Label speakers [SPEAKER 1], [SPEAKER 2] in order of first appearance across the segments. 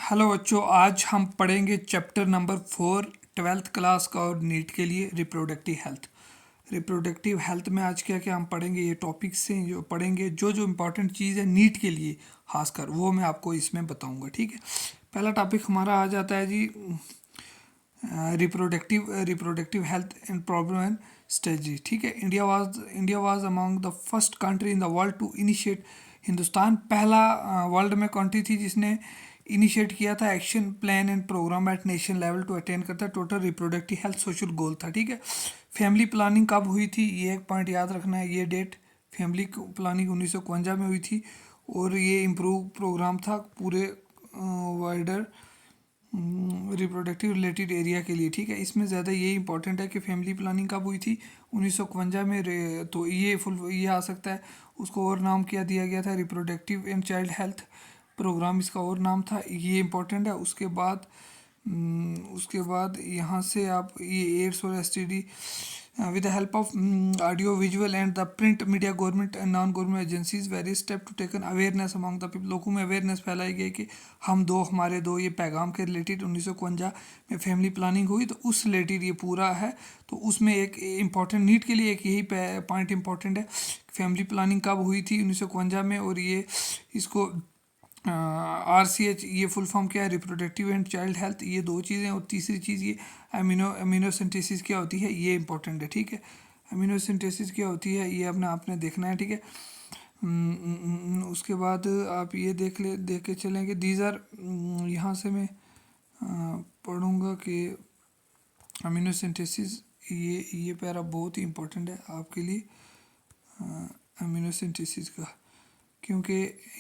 [SPEAKER 1] Hello बच्चों, आज हम पढ़ेंगे चैप्टर नंबर 4 ट्वेल्थ क्लास का और नीट के लिए रिप्रोडक्टिव हेल्थ। रिप्रोडक्टिव हेल्थ में आज क्या क्या हम पढ़ेंगे, ये टॉपिक्स से जो पढ़ेंगे, जो जो इम्पोर्टेंट चीज़ है नीट के लिए खासकर, वो मैं आपको इसमें बताऊंगा। ठीक है, पहला टॉपिक हमारा आ जाता है जी reproductive health and problem and strategy. ठीक है, India was among the first country in the world to initiate. Hindustan पहला वर्ल्ड में कंट्री थी जिसने इनिशिएट किया था action plan and programme at nation level to attend करता total reproductive health social goal था। ठीक है, फैमिली प्लानिंग कब हुई थी, ये एक पॉइंट याद रखना है, ये डेट। फैमिली प्लानिंग 1951 में हुई थी और ये इम्प्रूव प्रोग्राम था पूरे वाइडर रिप्रोडक्टिव रिलेटेड एरिया के लिए। ठीक है, इसमें ज़्यादा ये इंपॉर्टेंट है कि फैमिली प्लानिंग कब हुई थी, 1951 में। तो ये आ सकता है। उसको और नाम क्या दिया गया था, reproductive and child health programme इसका और नाम था, ये इंपॉर्टेंट है। उसके बाद यहाँ से आप ये एड्स और STD with the help of audio visual and the print media, government and non government agencies various step to taken awareness among the people। लोगों में अवेयरनेस फैलाई गई कि हमारे दो ये पैगाम के रिलेटेड 1951 में फैमिली प्लानिंग हुई, तो उस रिलेटेड ये पूरा है। तो उसमें एक इम्पॉर्टेंट नीट के लिए एक यही पॉइंट इम्पॉर्टेंट है, फैमिली प्लानिंग कब हुई थी 1951 में, और ये इसको RCH ये फुल फॉर्म क्या है, रिप्रोडक्टिव एंड चाइल्ड हेल्थ, ये दो चीज़ें। और तीसरी चीज़ ये अमीनो क्या होती है, ये इंपॉर्टेंट है। ठीक है, अमीनो क्या होती है, ये अपने आपने देखना है। ठीक है, उसके बाद आप ये देख के चलेंगे, दीज आर, यहाँ से मैं पढ़ूँगा कि अमीनो ये पैरा बहुत ही इंपॉर्टेंट है आपके लिए, अमीनो का, क्योंकि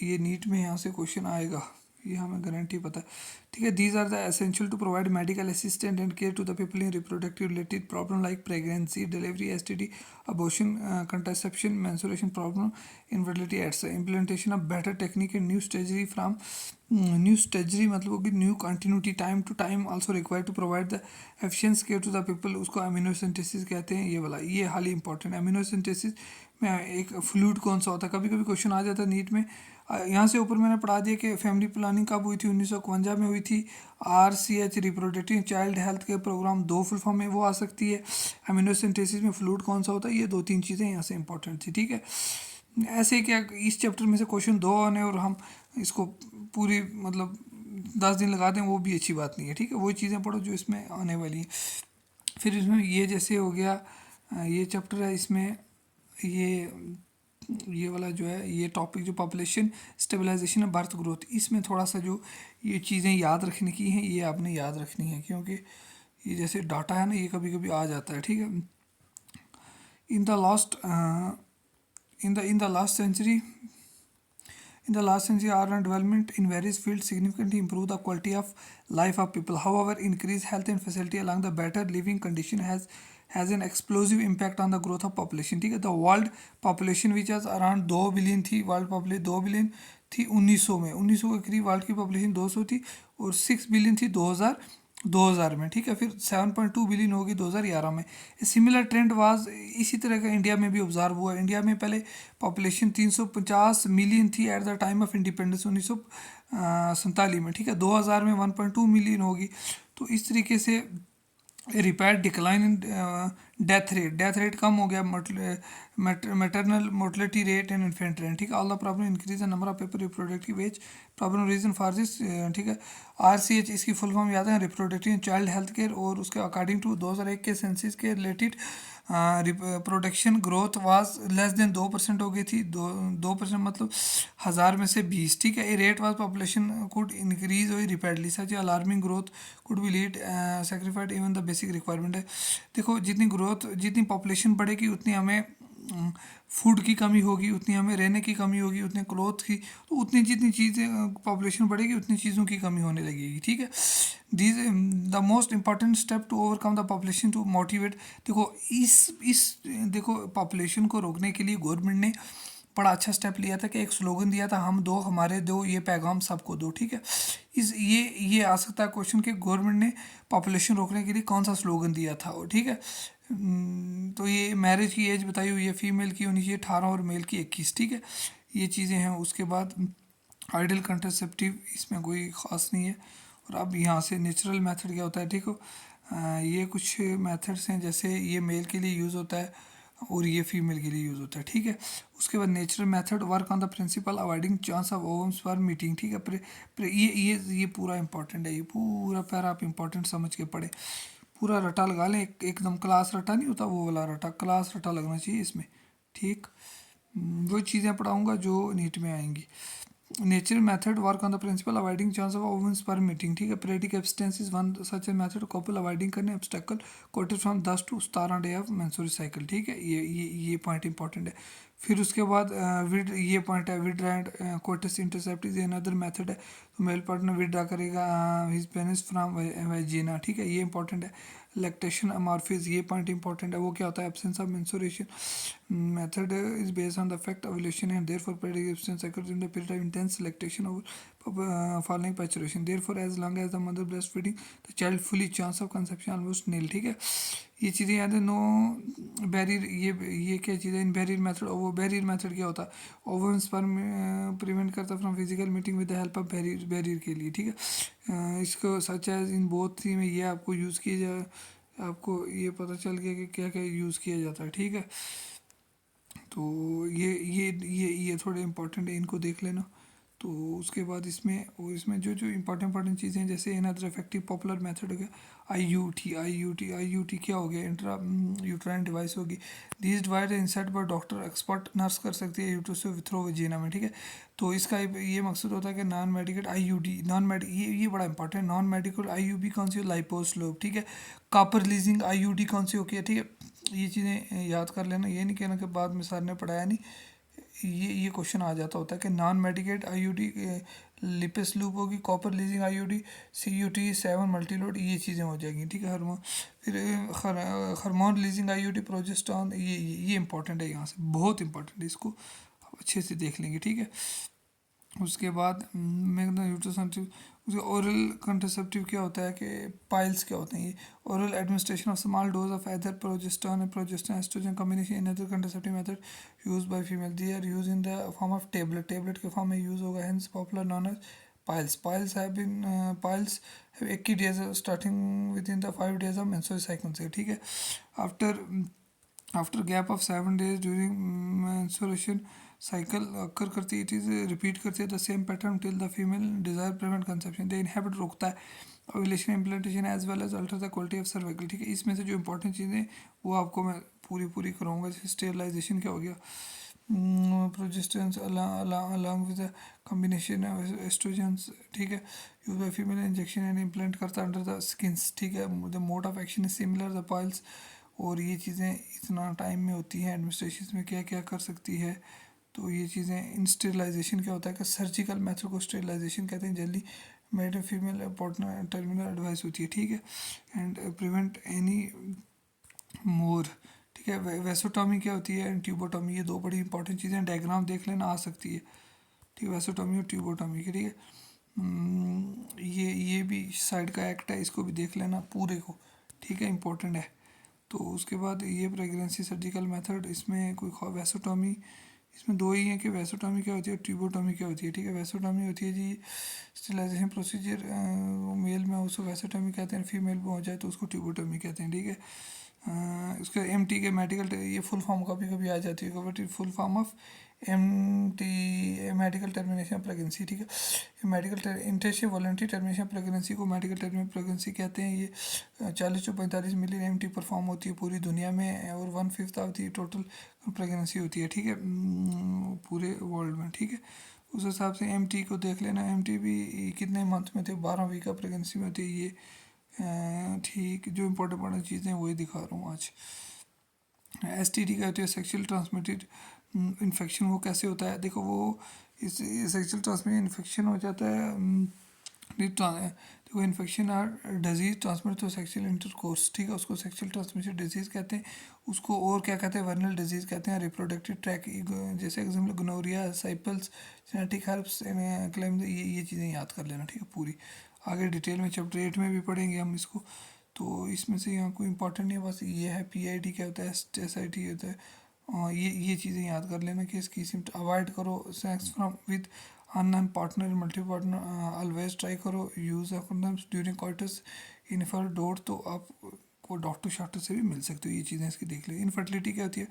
[SPEAKER 1] ये नीट में यहाँ से क्वेश्चन आएगा, ये हमें गारंटी पता है। ठीक है, these are the essential to provide medical assistant and care to the people in reproductive related problem like pregnancy, delivery, STD, abortion, contraception, menstruation problem, infertility etcetera. Implementation of better technique and new स्टेजरी मतलब होगी new continuity, time to time also required to provide the efficient care to the people, उसको amniocentesis कहते हैं। ये वाला ये हाली इंपॉर्टेंट है। अमीनोसिंथेसिस में एक फ्लूइड कौन सा होता है, कभी कभी क्वेश्चन आ जाता है नीट में। यहाँ से ऊपर मैंने पढ़ा दिया कि फैमिली प्लानिंग कब हुई थी, 1951 में हुई थी। RCH रिप्रोडक्टिव चाइल्ड हेल्थ के प्रोग्राम दो फुल फॉर्म में वो आ सकती है। अमीनोसिंथेसिस में फ्लूइड कौन सा होता है, ये दो तीन चीज़ें यहाँ से इंपॉर्टेंट थी। ठीक है, ऐसे क्या इस चैप्टर में से क्वेश्चन दो आने और हम इसको पूरी मतलब 10 दिन लगा दें, वो भी अच्छी बात नहीं है। ठीक है, वो चीज़ें पढ़ो जो इसमें आने वाली हैं। फिर इसमें ये जैसे हो गया, ये चैप्टर है, इसमें ये वाला जो है, ये टॉपिक जो population stabilisation of birth growth, इसमें थोड़ा सा जो ये चीज़ें याद रखने की हैं, ये आपने याद रखनी है, क्योंकि ये जैसे डाटा है ना, ये कभी कभी आ जाता है। ठीक है, in the last in the last century In the last century, urban development in various fields significantly improved the quality of life of people. However, increased health and facility along the better living condition has an explosive impact on the growth of population. ठीक है, the world population which was around 2 billion थी, world population 2 billion थी 1900 में, 1900 के करीब world की population 200 थी, और 6 बिलियन थी 2000 में। ठीक है, फिर 7.2 बिलियन होगी 2011 में। सिमिलर ट्रेंड वाज इसी तरह का इंडिया में भी ऑब्जर्व हुआ। इंडिया में पहले पॉपुलेशन 350 मिलियन थी at the time of independence 1947 में। ठीक है, 2000 में 1.2 मिलियन होगी। तो इस तरीके से rapid decline in death rate कम हो गया, maternal mortality rate and infant rate. ठीक है, all the problem increase the number of people reproductive age problem reason for this. ठीक है, RCH इसकी फुल फॉर्म याद है, रिप्रोडक्टिव चाइल्ड हेल्थ केयर, और उसके अकॉर्डिंग टू 2001 के सेंसिस के related production growth was less than 2% हो गई थी। 2% मतलब 1000 में से 20। ठीक है, a rate was population could increase हुई rapidly, such alarming growth could be lead sacrificed even the basic requirement है। देखो, जितनी पॉपुलेशन बढ़ेगी उतनी हमें फूड की कमी होगी, उतनी हमें रहने की कमी होगी, उतने क्लोथ की, तो उतनी जितनी चीज़ें पॉपुलेशन बढ़ेगी उतनी चीज़ों की कमी होने लगेगी। ठीक है, these the most important step to overcome the population to motivate. देखो देखो, पॉपुलेशन को रोकने के लिए गवर्नमेंट ने बड़ा अच्छा स्टेप लिया था कि एक स्लोगन दिया था, हम दो हमारे दो, ये पैगाम सबको दो। ठीक है, ये आ सकता है क्वेश्चन कि गवर्नमेंट ने पॉपुलेशन रोकने के लिए कौन सा स्लोगन दिया था वो। ठीक है, तो ये मैरिज की एज बताई हुई है, फीमेल की होनी चाहिए 18 और मेल की 21। ठीक है, ये चीज़ें हैं। उसके बाद आइडियल कंट्रासेप्टिव इसमें कोई ख़ास नहीं है। और अब यहाँ से नेचुरल मेथड क्या होता है, ठीक हो, ये कुछ मेथड्स हैं, जैसे ये मेल के लिए यूज़ होता है और ये फीमेल के लिए यूज़ होता है, ठीक है। उसके बाद natural method work on the principle avoiding chance of ovums for meeting, ठीक है। ये पूरा इंपॉर्टेंट है, ये पूरा पैरा आप इंपॉर्टेंट समझ के पढ़े, पूरा रटा लगा लें, एकदम क्लास रटा नहीं होता वो वाला रटा, क्लास रटा लगना चाहिए इसमें, ठीक। वो चीज़ें पढ़ाऊँगा जो नीट में आएंगी। Natural method work on the principle avoiding chance of ovums पर मीटिंग, ठीक है। Periodic abstinence is one such a method couple avoiding करने obstacle coated from 10 to 17 day of menstrual cycle, ठीक है। ये पॉइंट इंपॉर्टेंट है। फिर उसके बाद विड, ये पॉइंट है, विड and coitus intercept is another method है। तो मेल पार्टनर विड्रा करेगा हिज पेनिस फ्रॉम वेजिना, ठीक है, ये इंपॉर्टेंट है। लैक्टेशन अमॉर्फिस, ये पॉइंट इंपॉर्टेंट है, वो क्या होता है, absence of menstruation method is based on the fact of ovulation and therefore periodic abstinence occurs in the period of intense lactation or following paturation. Therefore, as long as the mother breastfeeding, the child fully chance of conception almost nil, ठीक है। ये चीज़ें याद है। No barrier, ये क्या चीज़ है, इन barrier method. वो बैरियर मेथड क्या होता है, ओवन स्पर्म प्रिवेंट करता from physical meeting with the help of barrier के लिए, ठीक है। इसको सच एज इन बोथ थी में ये आपको यूज़ किया जाए, आपको ये पता चल गया कि क्या क्या यूज़ किया जाता है, ठीक है। तो ये थोड़े इंपॉर्टेंट है, इनको देख लेना। तो उसके बाद इसमें जो जो इंपॉर्टेंट चीज़ें हैं, जैसे अनदर इफेक्टिव पॉपुलर मेथड हो गया आईयूटी क्या हो गया, इंट्रा यूट्राइन डिवाइस होगी। दिस डिवाइस इंसर्ट पर डॉक्टर एक्सपर्ट नर्स कर सकती है यूट्रस से थ्रो वजीना में, ठीक है। तो इसका ये मकसद होता है कि non medical IUD, non medic ये बड़ा इंपॉर्टेंट, नॉन मेडिकल आईयूबी कौन सी, लाइपोस लोब, ठीक है। कॉपर लीजिंग आईयूडी कौन सी होती है, ठीक है। ये चीज़ें याद कर लेना, ये नहीं कहना कि बाद में सर ने पढ़ाया नहीं, ये क्वेश्चन आ जाता होता है कि non medicated IUD Lippes loop होगी, copper releasing IUD, CuT 7 multiload, ये चीज़ें हो जाएंगी, ठीक है। हार्मोन, फिर हार्मोन लीजिंग आईयूडी प्रोजेस्टेरोन, ये इंपॉर्टेंट है, यहाँ से बहुत इंपॉर्टेंट है, इसको आप अच्छे से देख लेंगे, ठीक है। उसके बाद मैग्ना यूट्रोसेंट्रिक, उसके ओरल कंट्रासेप्टिव क्या होता है कि पाइल्स क्या होते हैं, ये oral administration of small dose of either progesterone and progesterone oestrogen combination in other contraceptive method use by female, they are use in the form of tablet के फॉर्म में यूज होगा, hence popular known as pills have 21 days starting with in the 5 days of menstrual cycle से, ठीक है। After gap of 7 days during menstruation cycle occur करती है, it is repeat करती है the same pattern till the female desire prevent conception, the inhibit रोकता है ovulation implantation as well as alter the quality of cervical, ठीक है। इसमें से जो इंपॉर्टेंट चीज़ें वो आपको मैं पूरी कराऊंगा, जैसे स्टेरिलाइजेशन क्या हो गया, progesterone along with combination of oestrogens, ठीक है, use by female injection and implant करता अंडर द स्किन्स, ठीक है। The mode of action is similar the piles, और ये चीज़ें इतना टाइम में होती हैं, एडमिनिस्ट्रेशन में क्या क्या कर सकती है। तो ये चीज़ें इन स्टेरिलाइजेशन क्या होता है कि सर्जिकल मेथड को स्टेरिलाइजेशन कहते हैं, जल्दी made female partner terminal advice होती है, ठीक है। एंड प्रिवेंट एनी मोर, ठीक है। वेसोटॉमी क्या होती है, एंड ट्यूबोटॉमी, ये दो बड़ी इंपॉर्टेंट चीज़ें, डायग्राम देख लेना आ सकती है, ठीक है, वेसोटॉमी और ट्यूबोटॉमी की, ठीक है। ये भी साइड का एक्ट है, इसको भी देख लेना पूरे को, ठीक है, इंपॉर्टेंट है। तो उसके बाद ये प्रेगनेंसी सर्जिकल मेथड, इसमें कोई वेसोटॉमी, इसमें दो ही हैं कि वेसोटॉमी क्या होती है, ट्यूबोटॉमी क्या होती है, ठीक है। वेसोटॉमी होती है जी स्टेलाइजेशन प्रोसीजर, मेल में उसको वेसोटॉमी कहते हैं, फीमेल में हो जाए तो उसको ट्यूबोटॉमी कहते हैं, ठीक है। उसका एम टी के मेडिकल, ये फुल फॉर्म कभी कभी आ जाती है, but full form of M T medical termination of pregnancy, ठीक है। Medical intensive voluntary termination pregnancy को मेडिकल टर्मिनेशन प्रेगनेंसी कहते हैं। ये 40 से 45 मिलियन एम टी परफॉर्म होती है पूरी दुनिया में, और 1/5 ऑफ दी टोटल प्रेगनेंसी होती है, ठीक है, पूरे वर्ल्ड में, ठीक है। उस हिसाब से एम टी को देख लेना, एम टी भी कितने मंथ में थे, 12 वीक का प्रेगनेंसी में होती है ये, ठीक। जो इंपॉर्टेंट चीज़ें वही दिखा रहा हूँ आज। एस टी डी का होती है सेक्शुअल ट्रांसमिटेड इन्फेक्शन, वो कैसे होता है, देखो वो इस सेक्शुअल ट्रांसमिटेड इन्फेक्शन हो जाता है, देखो infection or disease transmit to sexual intercourse, ठीक है, उसको सेक्शुअल ट्रांसमिटेड डिजीज कहते हैं, उसको और क्या कहते हैं, वर्नल डिजीज कहते हैं, रिप्रोडक्टिव ट्रैक, जैसे example gonorrhoea, syphilis, genital herpes chlamydia, ये चीज़ें याद कर लेना, ठीक है। पूरी आगे डिटेल में चैप्टर 8 में भी पढ़ेंगे हम इसको, तो इसमें से यहाँ कोई इंपॉर्टेंट नहीं है, बस ये है PID क्या होता है, SIT होता है, ये चीज़ें याद कर लेना कि इसकी सिम्ट अवॉइड करो sex from with unknown partner multi partner always try करो यूज़ कंडोम्स ड्यूरिंग कॉइटस। इनफर तो आप को डॉक्टर शाक्टर से भी मिल सकते हो, ये चीज़ें इसकी देख लो। इनफर्टिलिटी क्या होती है?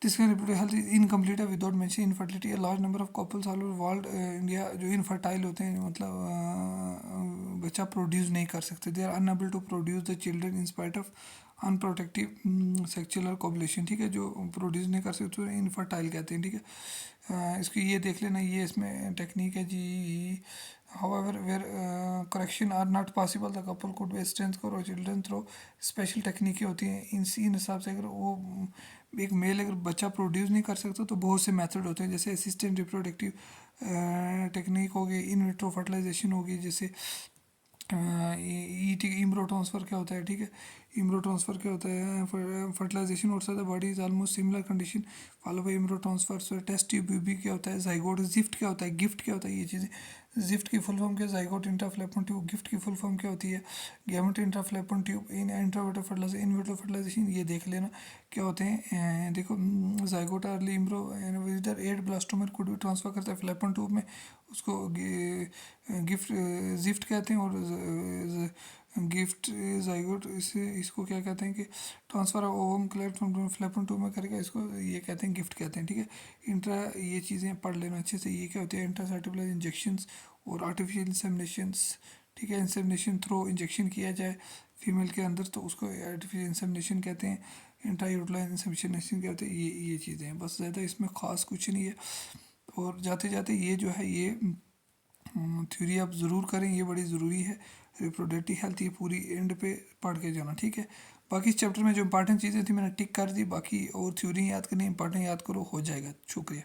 [SPEAKER 1] जिसका रिप्रोडक्टिव हेल्थ इज इनकम्प्लीट है without mention infertility. A large number of couples all over world India जो इनफर्टाइल होते हैं, मतलब बच्चा प्रोड्यूस नहीं कर सकते। They are unable to produce the children in spite of unprotective sexual copulation, ठीक है, जो प्रोड्यूस नहीं कर सकते तो इनफर्टाइल कहते हैं, ठीक है। इसकी ये देख लेना, ये इसमें टेक्निक है जी। However, where correction are not possible, the couple could be strength करो चिल्ड्रन थ्रो। स्पेशल टेक्निकें होती हैं इन हिसाब से। अगर वो एक मेल अगर बच्चा प्रोड्यूस नहीं कर सकता तो बहुत से मेथड होते हैं, जैसे असिस्टेंट रिप्रोडक्टिव टेक्निक होगी, इन विट्रो फर्टिलाइजेशन होगी, जैसे इम्ब्रो ट्रांसफ़र क्या होता है, ठीक है। इम्ब्रो ट्रांसफ़र क्या होता है? फर्टिलाइजेशन और the body is almost similar condition follow by embryo transfer. So test tube baby क्या होता है? जाइगोट। जिफ्ट क्या होता है? गिफ्ट क्या होता है? ये चीज़ें। जिफ्ट की फुल फॉर्म क्या है? Zygote intrafallopian tube. गिफ्ट की फुल फॉर्म क्या होती है? Gamete intrafallopian tube. In in vitro fertilisation, in vitro fertilisation, ये देख लेना क्या होते हैं। देखो, zygote early embryo with 8 blastomere could भी ट्रांसफ़र करता है फ्लेपन ट्यूब में, उसको गिफ्ट जिफ्ट कहते हैं। और गिफ्ट जाइगोट, इसको क्या कहते हैं कि transfer of ovum collect from fallopian tube में करेगा, इसको ये कहते हैं गिफ्ट कहते हैं, ठीक है। इंट्रा, ये चीज़ें पढ़ लेना अच्छे से। ये क्या होती है? इंट्रासर्टिकुलर इंजेक्शंस और आर्टिफिशियल इंसेमिनेशंस, ठीक है। इंसेमिनेशन थ्रो इंजेक्शन किया जाए फीमेल के अंदर तो उसको आर्टिफिशियल इंसेमिनेशन कहते हैं। इंट्रा यूटिलाइज इंसेमिनेशन क्या होते हैं? ये चीज़ें हैं, बस ज़्यादा इसमें ख़ास कुछ नहीं है। और जाते जाते ये जो है ये थ्योरी आप ज़रूर करें, ये बड़ी ज़रूरी है। रिप्रोडक्टिव हेल्थ ये पूरी एंड पे पढ़ के जाना, ठीक है। बाकी इस चैप्टर में जो इंपॉर्टेंट चीज़ें थी मैंने टिक कर दी, बाकी और थ्योरी याद करनी, इंपॉर्टेंट याद करो, हो जाएगा। शुक्रिया।